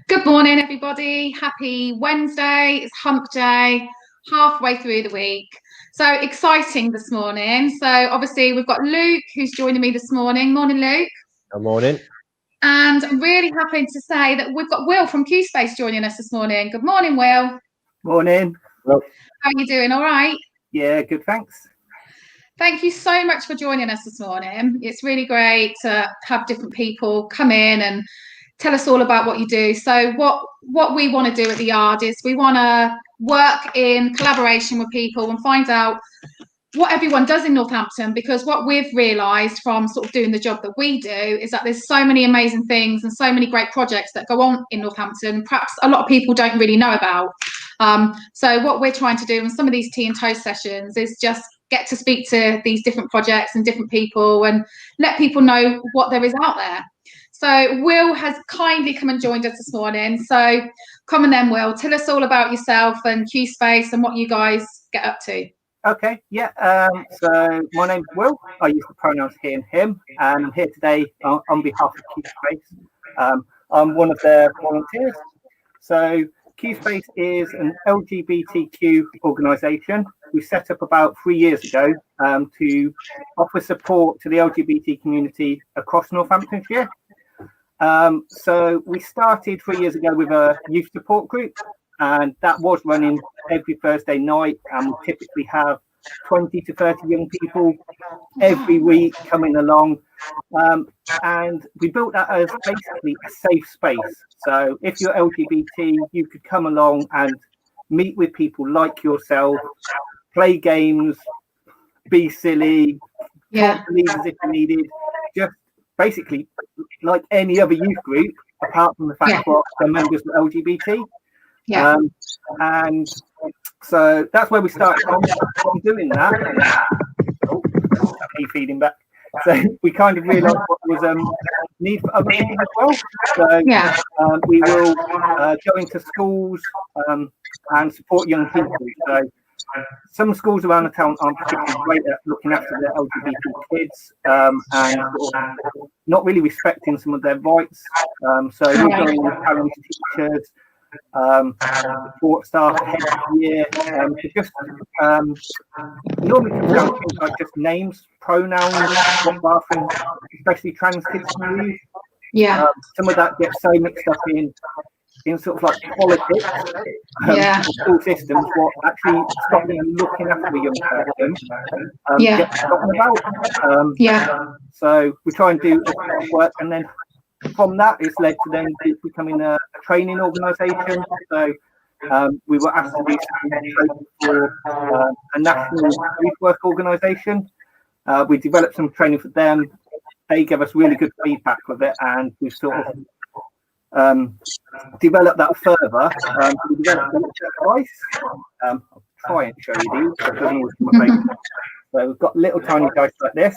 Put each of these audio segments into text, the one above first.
Good morning, everybody. Happy Wednesday. It's hump day, halfway through the week. So exciting this morning. So obviously we've got Luke who's joining me this morning. Morning, Luke. Good morning. And I'm really happy to say that we've got Will from Q Space joining us this morning. Good morning, Will. Morning. How are you doing? All right? Yeah, good, thanks. Thank you so much for joining us this morning. It's really great to have different people come in and tell us all about what you do. So what we want to do at the Yard is we want to work in collaboration with people and find out what everyone does in Northampton, because what we've realised from sort of doing the job that we do is that there's so many amazing things and so many great projects that go on in Northampton, perhaps a lot of people don't really know about. So what we're trying to do in some of these tea and toast sessions is just get to speak to these different projects and different people and let people know what there is out there. So Will has kindly come and joined us this morning. So come on then, Will, tell us all about yourself and Q Space and what you guys get up to. Okay, yeah. So my name's Will. I use the pronouns he and him, and I'm here today on behalf of Q Space. I'm one of their volunteers. So Q Space is an LGBTQ organisation we set up about 3 years ago to offer support to the LGBT community across Northamptonshire. So we started 3 years ago with a youth support group, and that was running every Thursday night, and we typically have 20 to 30 young people every week coming along. And we built that as basically a safe space. So if you're LGBT, you could come along and meet with people like yourself, play games, be silly, talk to leaders if you needed, just basically like any other youth group, apart from the fact that the members were LGBT. And so that's where we started from doing that. Me feeding back. So we kind of realised what was need for other things as well. So we will go into schools and support young people. So some schools around the town aren't particularly great at looking after their LGBT kids and sort of not really respecting some of their rights. So we're going with parents, teachers, support staff ahead of the year to just normally comes down to things like just names, pronouns, what bathroom, especially trans kids can use. Some of that gets so mixed up in sort of like politics, school systems, what actually stopping and looking after a young person gets forgotten about. So we try and do a lot of work, and then from that it's led to then becoming a training organisation. So we were asked to do training for a national youth work organisation. We developed some training for them. They gave us really good feedback with it, and we sort of develop that further. We developed a little device. I'll try and show you these. It doesn't always come up. So we've got little tiny dice like this.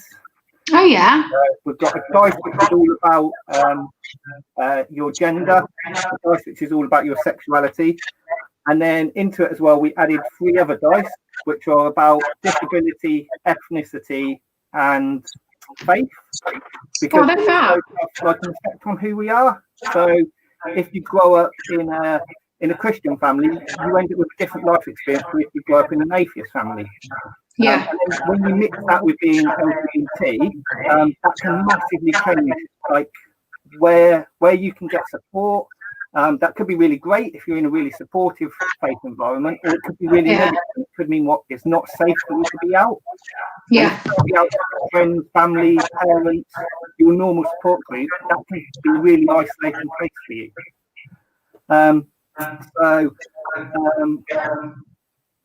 Oh yeah. We've got a dice which is all about your gender, a dice which is all about your sexuality, and then into it as well we added 3 other dice which are about disability, ethnicity, and faith. Because like an effect on who we are. So if you grow up in a Christian family, you end up with a different life experience than if you grow up in an atheist family. And when you mix that with being LGBT, that can massively change like where you can get support. That could be really great if you're in a really supportive faith environment, or it could be really negative. It could mean what it's not safe for you to be out. Be out with friends, family, parents, your normal support group. That can be a really isolating place for you.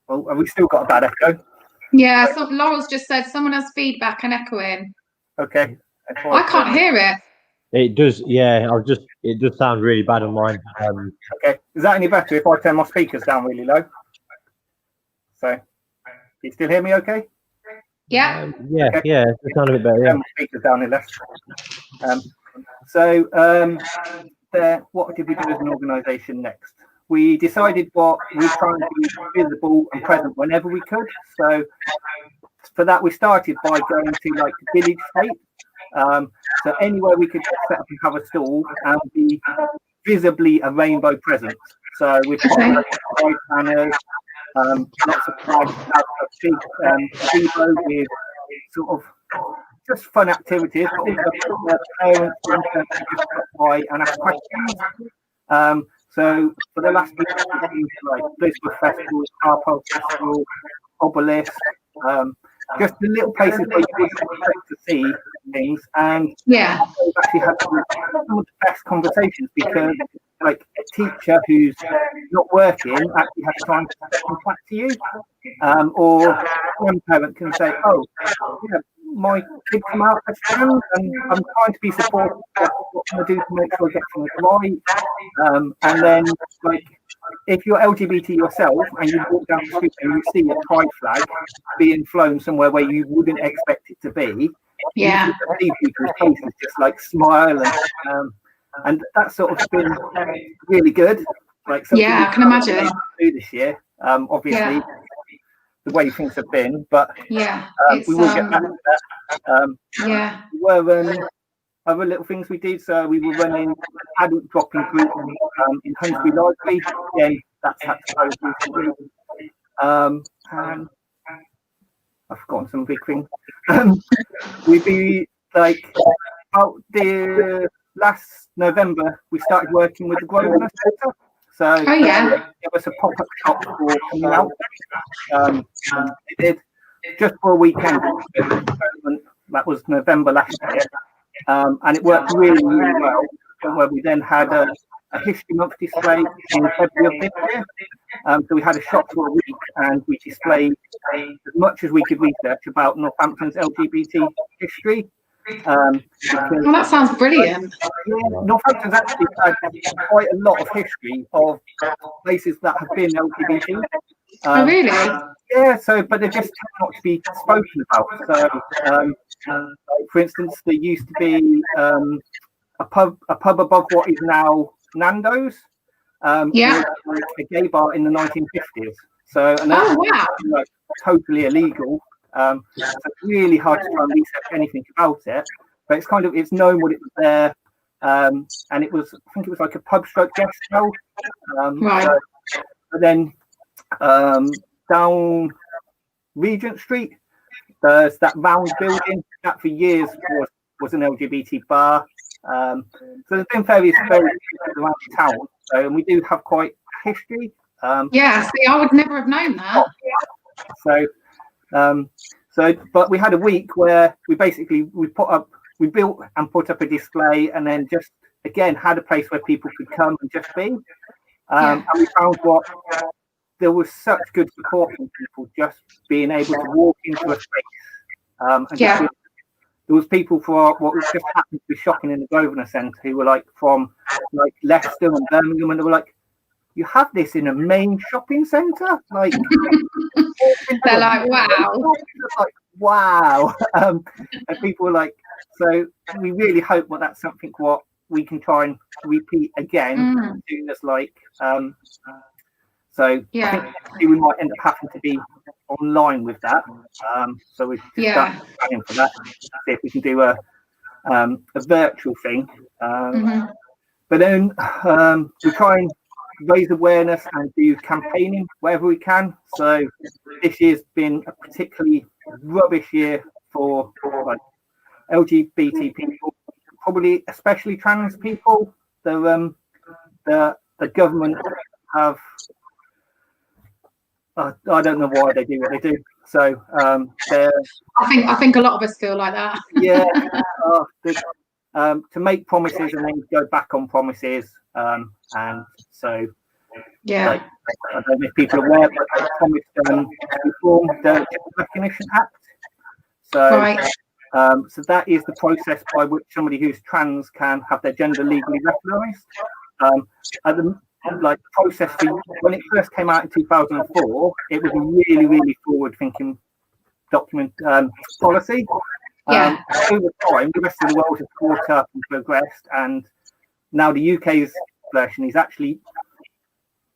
Well, have we still got a bad echo? Yeah, so Laurel's just said someone has feedback and echoing. Okay. I can't hear it. It does, yeah. It does sound really bad on mine. Okay, is that any better if I turn my speakers down really low? So, can you still hear me? Okay. Yeah. Yeah. It sounds a bit better. Turn my speakers down a less. What did we do as an organisation next? We decided what we try and be visible and present whenever we could. So for that, we started by going to like village state. So anywhere we could set up and have a stall and be visibly a rainbow presence. So we've got pride banners, lots of flags, a big gazebo with sort of just fun activities, but also the parents can just stop by and ask questions. So for the last week, things like Blisworth Festival, Carpole Festival, Obelisk, just the little places where you wouldn't expect to see things, and we've actually had some of the best conversations because, like, a teacher who's not working actually has time to contact you, or one parent can say, "Oh, yeah, my kids come out as trans, and I'm trying to be supportive. What can I do to make sure I get things right?" And then, like, if you're LGBT yourself and you walk down the street and you see a pride flag being flown somewhere where you wouldn't expect it to be, you can see people's faces just like smile, and that sort of been really good. Like, I can imagine. Do this year, obviously, the way things have been, but we will get back to that. We were other little things we did. So we were running an adult dropping group in Hunsbury Library. Again, that's had to close recently. And I've forgotten some big things. We'd be like, about the last November, we started working with the Grosvenor Centre. So it was a pop-up shop for coming out. They did just for a weekend. That was November last year. And it worked really, really well. Where we then had a History Month display in February of this year. So we had a shop for a week, and we displayed as much as we could research about Northampton's LGBT history. That sounds brilliant. Northampton's actually had quite a lot of history of places that have been LGBT. Oh, really? Yeah, so, but they just tend not to be spoken about. So, for instance, there used to be a pub above what is now Nando's. Like a gay bar in the 1950s. So, and that's like totally illegal. So it's really hard to try and research anything about it. But it's kind of, it's known what it was there. And it was, I think it was like a pub stroke guest house. But then down Regent Street, there's that round building that for years was an LGBT bar. So there's been various around town. So, and we do have quite a history. See, I would never have known that. So, but we had a week where we built and put up a display, and then just again had a place where people could come and just be. And we found there was such good support from people just being able to walk into a space. There was people for what was just happened to be shocking in the Grosvenor Centre who were like from like Leicester and Birmingham, and they were like, "You have this in a main shopping centre?" Like, they're like, "Wow!" Like, wow. And people were like, so we really hope that's something what we can try and repeat again. Doing this like, so I think we might end up having to be online with that. So we start planning for that. See if we can do a virtual thing. But then we try and raise awareness and do campaigning wherever we can. So this year's been a particularly rubbish year for like LGBT people, probably especially trans people. The government have I don't know why they do what they do. So I think a lot of us feel like that. To make promises and then go back on promises, and so like, I don't know if people are aware, but they promised to reform the Gender Recognition Act. So so that is the process by which somebody who's trans can have their gender legally recognised. Like the process when it first came out in 2004, it was a really, really forward-thinking document policy. Over time, the rest of the world has caught up and progressed, and now the UK's version is actually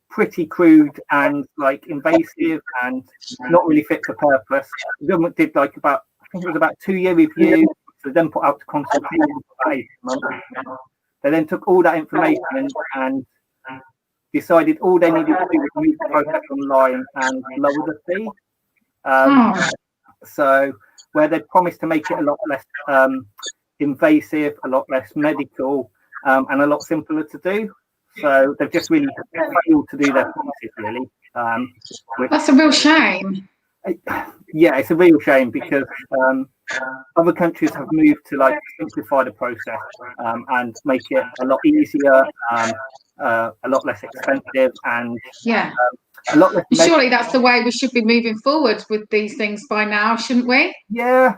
pretty crude and like invasive and not really fit for purpose. The government did like I think it was about 2-year review, so then put out to consultation for 8 months. they then took all that information and decided all they needed to do was move the process online and lower the fee. So where they promised to make it a lot less invasive, a lot less medical, and a lot simpler to do. So they've just really failed to do their promises, really. That's a real shame. Yeah, it's a real shame because other countries have moved to like simplify the process and make it a lot easier, a lot less expensive, and a lot less. Surely that's the way we should be moving forward with these things by now, shouldn't we? Yeah.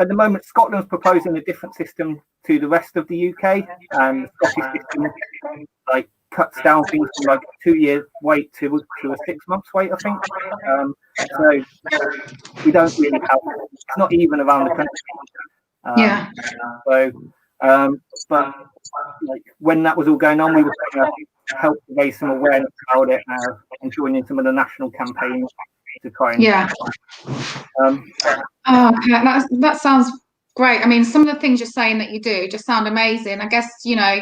At the moment, Scotland's proposing a different system to the rest of the UK, and the Scottish system like cuts down things from like a 2-year wait to a 6 months wait, I think. So we don't really have. It's not even around the country. So, but like when that was all going on, we were trying to help raise some awareness about it and join in some of the national campaigns to try and. That sounds great. I mean, some of the things you're saying that you do just sound amazing. I guess, you know,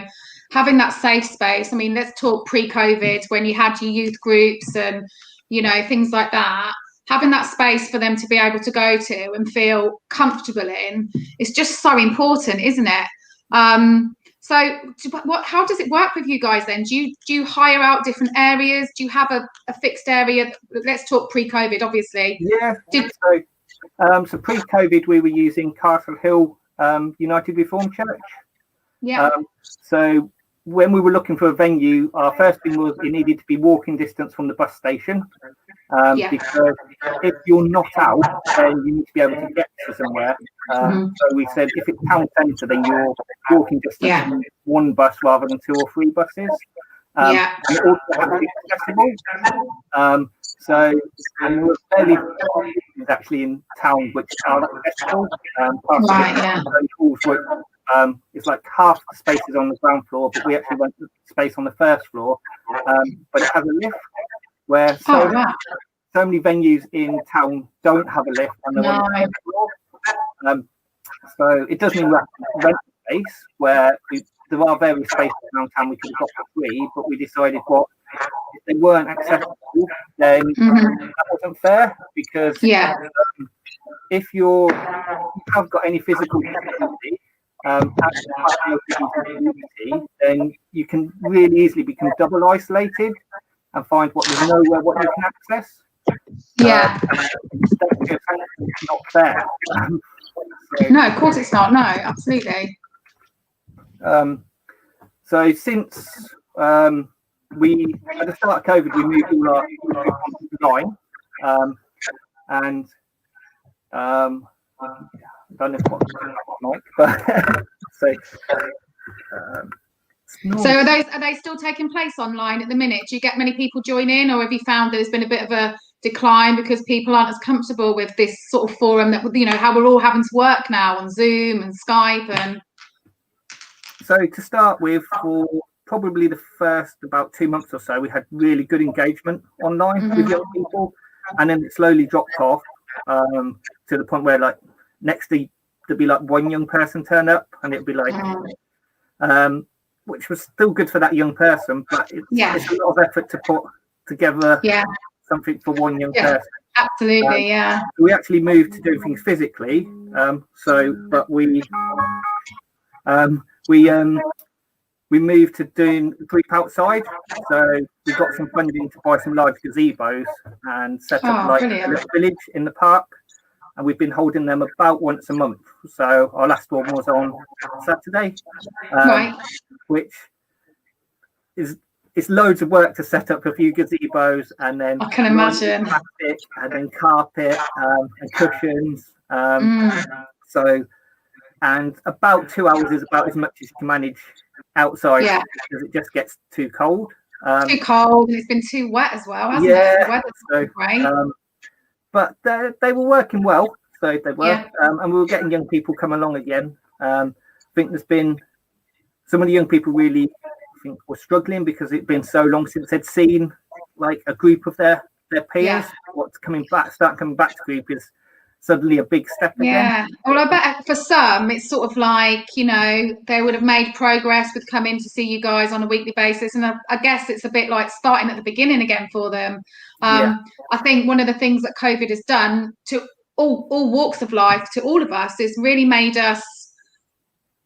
having that safe space. I mean, let's talk pre-COVID when you had your youth groups and, you know, things like that. Having that space for them to be able to go to and feel comfortable in is just so important, isn't it? So how does it work with you guys then? Do you hire out different areas? Do you have a fixed area? Let's talk pre-COVID, obviously. Yeah. So pre-COVID, we were using Castle Hill United Reformed Church. Yeah. So when we were looking for a venue, our first thing was it needed to be walking distance from the bus station. Because if you're not out, then you need to be able to get to somewhere. So we said if it's town centre, then you're walking distance from one bus rather than 2 or 3 buses. And it also has to be accessible. And we're fairly actually in town which are accessible. It's like half the space is on the ground floor, but we actually went to space on the first floor. But it has a lift where so many venues in town don't have a lift on the one floor. So it does mean we have to rent space where there are various spaces around town we could have got for free, but we decided if they weren't accessible, then that wasn't fair because if you have got any physical difficulty, then you can really easily become double isolated and find there's nowhere what you can access. That's just not fair. No, of course it's not. No, absolutely. So since we at the start of COVID, we moved all our online, and I don't know what like, but so are they still taking place online at the minute? Do you get many people join in, or have you found there's been a bit of a decline because people aren't as comfortable with this sort of forum that, you know, how we're all having to work now on Zoom and Skype? And so to start with, for probably the first about 2 months or so, we had really good engagement online with young people, and then it slowly dropped off to the point where like next to there'd be like one young person turn up, and it'd be like which was still good for that young person, but it's a lot of effort to put together something for one young person. Absolutely. We actually moved to doing things physically, but we moved to doing group outside. So we got some funding to buy some large gazebos and set up like a little village in the park. And we've been holding them about once a month. So our last one was on Saturday, which is it's loads of work to set up a few gazebos and then I can imagine plastic and then carpet and cushions. So, and about 2 hours is about as much as you can manage outside because it just gets too cold. Too cold, and it's been too wet as well, hasn't it? The weather's not great. But they were working well, so they were, and we were getting young people come along again. I think there's been some of the young people really, I think, were struggling because it'd been so long since they'd seen like a group of their peers. What's coming back, start coming back to group is suddenly a big step again. Yeah. Well, I bet for some, it's sort of like, you know, they would have made progress with coming to see you guys on a weekly basis. And I guess it's a bit like starting at the beginning again for them. Yeah. I think one of the things that COVID has done to all walks of life, to all of us, is really made us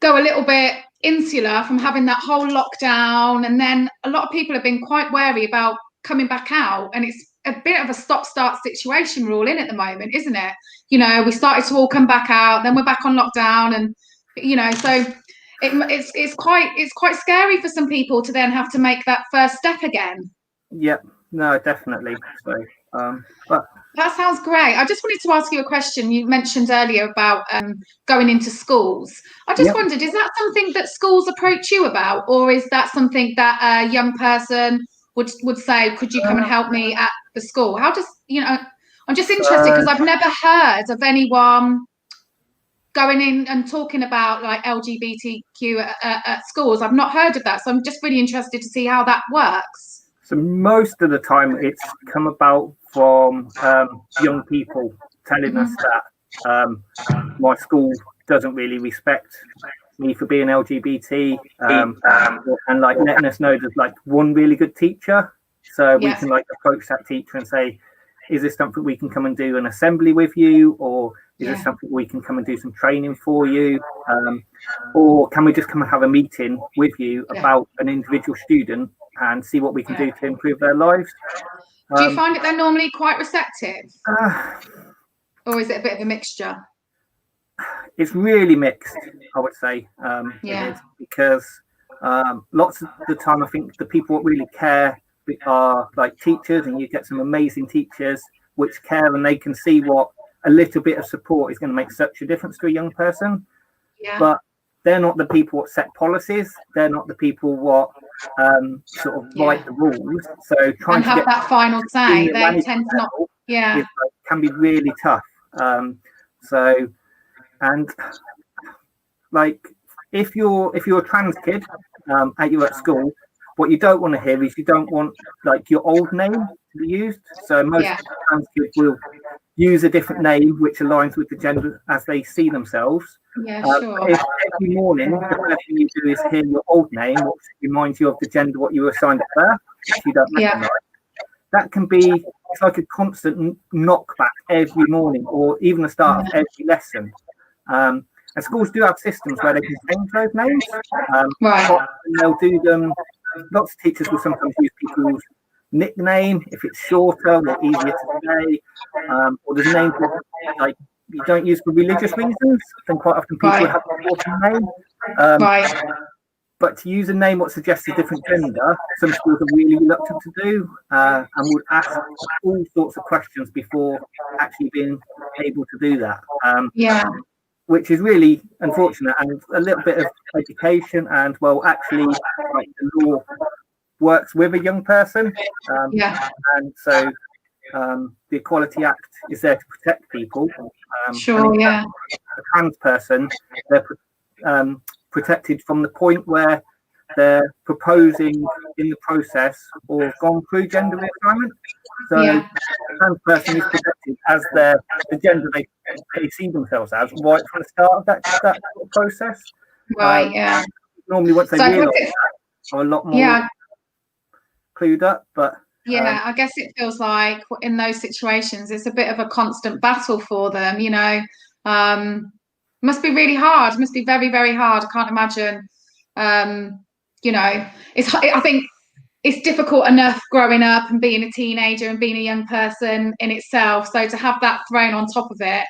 go a little bit insular from having that whole lockdown. And then a lot of people have been quite wary about coming back out. And it's a bit of a stop-start situation we're all in at the moment, isn't it? You know, we started to all come back out, then we're back on lockdown, and you know, so it's quite scary for some people to then have to make that first step again. Yep. No, definitely. So, but that sounds great. I just wanted to ask you a question. You mentioned earlier about going into schools. I just wondered, is that something that schools approach you about, or is that something that a young person would say, could you come and help me at the school? How does, you know, I'm just interested because I've never heard of anyone going in and talking about like LGBTQ at schools. I've not heard of that. So I'm just really interested to see how that works. So most of the time it's come about from young people telling us that my school doesn't really respect me for being LGBT, and like letting us know there's like one really good teacher, so we can like approach that teacher and say, is this something we can come and do an assembly with you, or is this something we can come and do some training for you, or can we just come and have a meeting with you about an individual student and see what we can do to improve their lives. Do you find that they're normally quite receptive, or is it a bit of a mixture? It's really mixed, I would say. It is, because lots of the time I think the people that really care are like teachers, and you get some amazing teachers which care, and they can see what a little bit of support is going to make such a difference to a young person. But they're not the people that set policies. They're not the people what sort of write the rules. So trying to have get that final say, they tend to not. Is, can be really tough. So, and like if you're a trans kid at school, what you don't want to hear is you don't want like your old name to be used. So most trans kids will use a different name which aligns with the gender as they see themselves. If every morning the first thing you do is hear your old name, which reminds you of the gender what you were assigned at birth, which you don't recognize, that can be, it's like a constant knockback every morning, or even the start of every lesson. And schools do have systems where they can change those names. They'll do them. Lots of teachers will sometimes use people's nickname if it's shorter or easier to say, or there's names like you don't use for religious reasons. Then quite often people have a shorter name. But to use a name what suggests a different gender, some schools are really reluctant to do, and would ask all sorts of questions before actually being able to do that. Which is really unfortunate, and a little bit of education and actually like the law works with a young person, and so the Equality Act is there to protect people. A trans person, they're protected from the point where they're proposing in the process or gone through gender reassignment. So a trans person is protected as the gender they see themselves as right from the start of that process. Normally once they realise that, are a lot more clued up, but I guess it feels like in those situations it's a bit of a constant battle for them, you know. Must be really hard, must be very, very hard. I can't imagine, you know, I think it's difficult enough growing up and being a teenager and being a young person in itself, so to have that thrown on top of it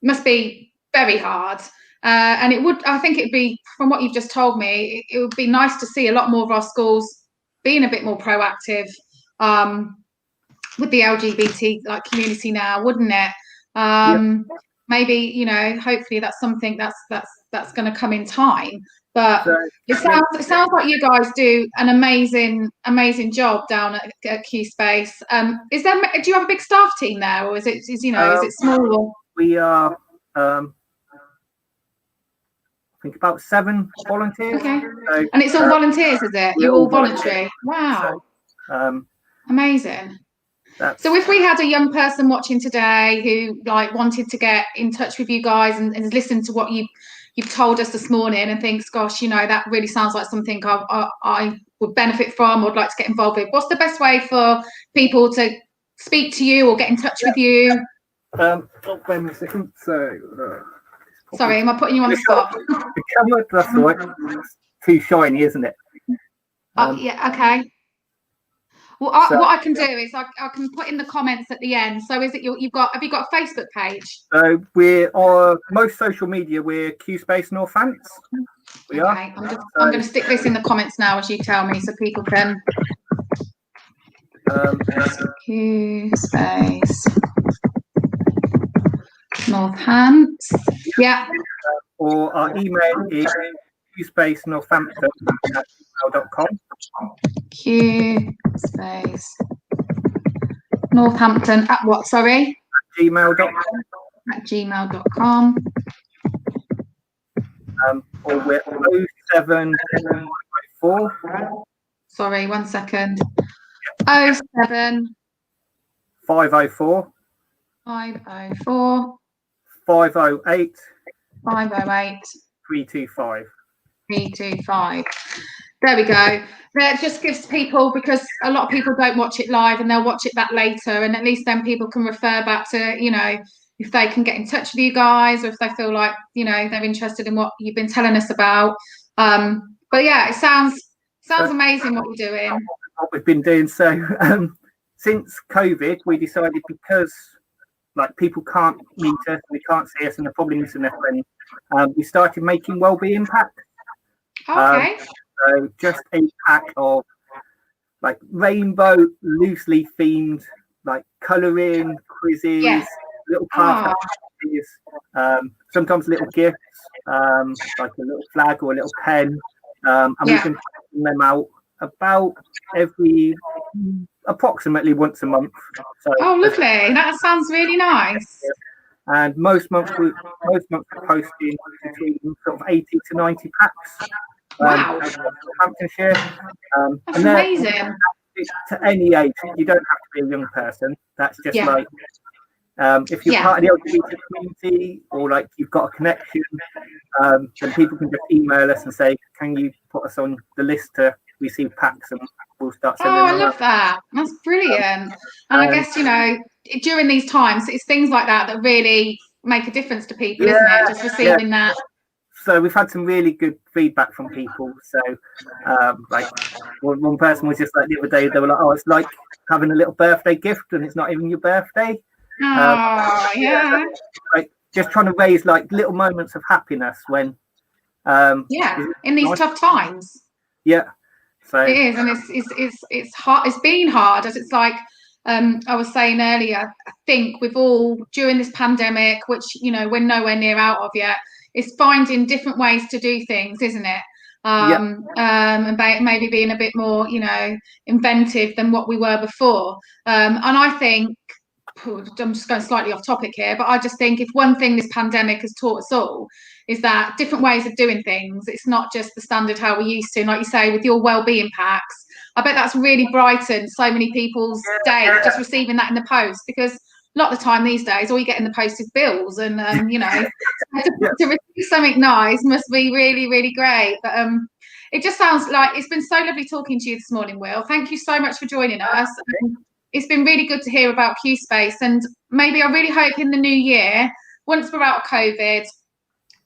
must be very hard. And I think it'd be, from what you've just told me, it would be nice to see a lot more of our schools being a bit more proactive with the LGBT community now, wouldn't it? Maybe, you know, hopefully that's something that's going to come in time. But it sounds like you guys do an amazing job down at Q Space. Do you have a big staff team there, or is it small? We are I think about 7 volunteers. Okay. So, and it's all volunteers, is it? You're all voluntary. Wow. So, amazing. So if we had a young person watching today who like wanted to get in touch with you guys and listen to what you've told us this morning and thinks, gosh, you know, that really sounds like something I would benefit from or would like to get involved with, what's the best way for people to speak to you or get in touch with you? Wait a second. So, sorry, am I putting you on the spot? The camera, that's all right. It's too shiny, isn't it? Yeah, okay. Well, what I can do is I can put in the comments at the end. So is it have you got a Facebook page? So we're on most social media. We're QSpace Northants. We are. I'm going to stick this in the comments now as you tell me, so people can. QSpace Northants. Yeah. Or our email is qspacenorthampton@gmail.com. QSpace Northampton at what? Sorry. gmail.com. At gmail.com. Or we're 07504. Sorry, 1 second. 07 504 504 508 508 325. 325. There we go. That just gives people, because a lot of people don't watch it live and they'll watch it back later, and at least then people can refer back to, you know, if they can get in touch with you guys or if they feel like, you know, they're interested in what you've been telling us about. But yeah, it sounds amazing what you're doing. What we've been doing. So since COVID, we decided, because like people can't meet us, they can't see us, and they're probably missing their friends, we started making wellbeing packs. Okay. So just a pack of like rainbow, loosely themed, like colouring quizzes, little craft activities, sometimes little gifts, like a little flag or a little pen, and we've been putting them out about approximately once a month. So, lovely! That sounds really nice. And most months we're posting between sort of 80 to 90 packs. Wow! Hamptonshire. That's amazing. To any age, you don't have to be a young person. That's just like if you're part of the LGBT community, or like you've got a connection, then people can just email us and say, "Can you put us on the list to receive packs?" And we'll start sending them. I love that. That's brilliant. And I guess, you know, during these times, it's things like that that really make a difference to people, isn't it? Just receiving that. So we've had some really good feedback from people. So like one person was just like the other day, they were like, "Oh, it's like having a little birthday gift and it's not even your birthday." Like just trying to raise like little moments of happiness when in these tough times. So it is, and it's hard. It's been hard, as it's like I was saying earlier. I think we've all, during this pandemic, which, you know, we're nowhere near out of yet, is finding different ways to do things, isn't it? And maybe being a bit more, you know, inventive than what we were before. And I think, I'm just going slightly off topic here, but I just think if one thing this pandemic has taught us all is that different ways of doing things, it's not just the standard how we used to. And like you say, with your wellbeing packs, I bet that's really brightened so many people's day, just receiving that in the post, because a lot of the time these days all you get in the post is bills, and you know, to receive something nice must be really, really great. But it just sounds like it's been so lovely talking to you this morning, Will. Thank you so much for joining us. It's been really good to hear about QSpace, and maybe I really hope in the new year, once we're out of COVID,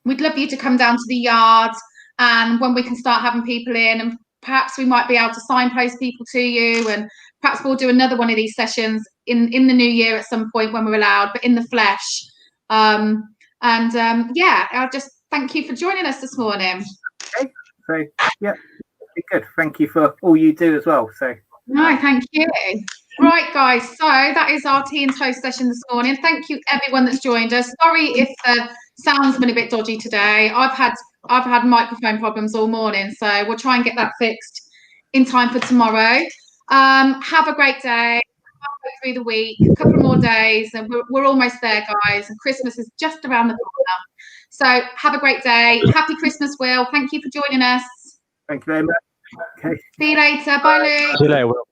we'd love you to come down to the yard, and when we can start having people in, and perhaps we might be able to signpost people to you, and perhaps we'll do another one of these sessions in the new year at some point when we're allowed, but in the flesh. I just thank you for joining us this morning. Okay, so good. Thank you for all you do as well. So no, thank you. Right, guys, so that is our tea and toast session this morning. Thank you everyone that's joined us. Sorry if the sound's been a bit dodgy today. I've had microphone problems all morning, so we'll try and get that fixed in time for tomorrow. Have a great day. Through the week, a couple more days, and we're almost there, guys, and Christmas is just around the corner. So have a great day. Happy Christmas, Will. Thank you for joining us. Thank you very much. Okay. See you later. Bye, Luke. See you later, Will.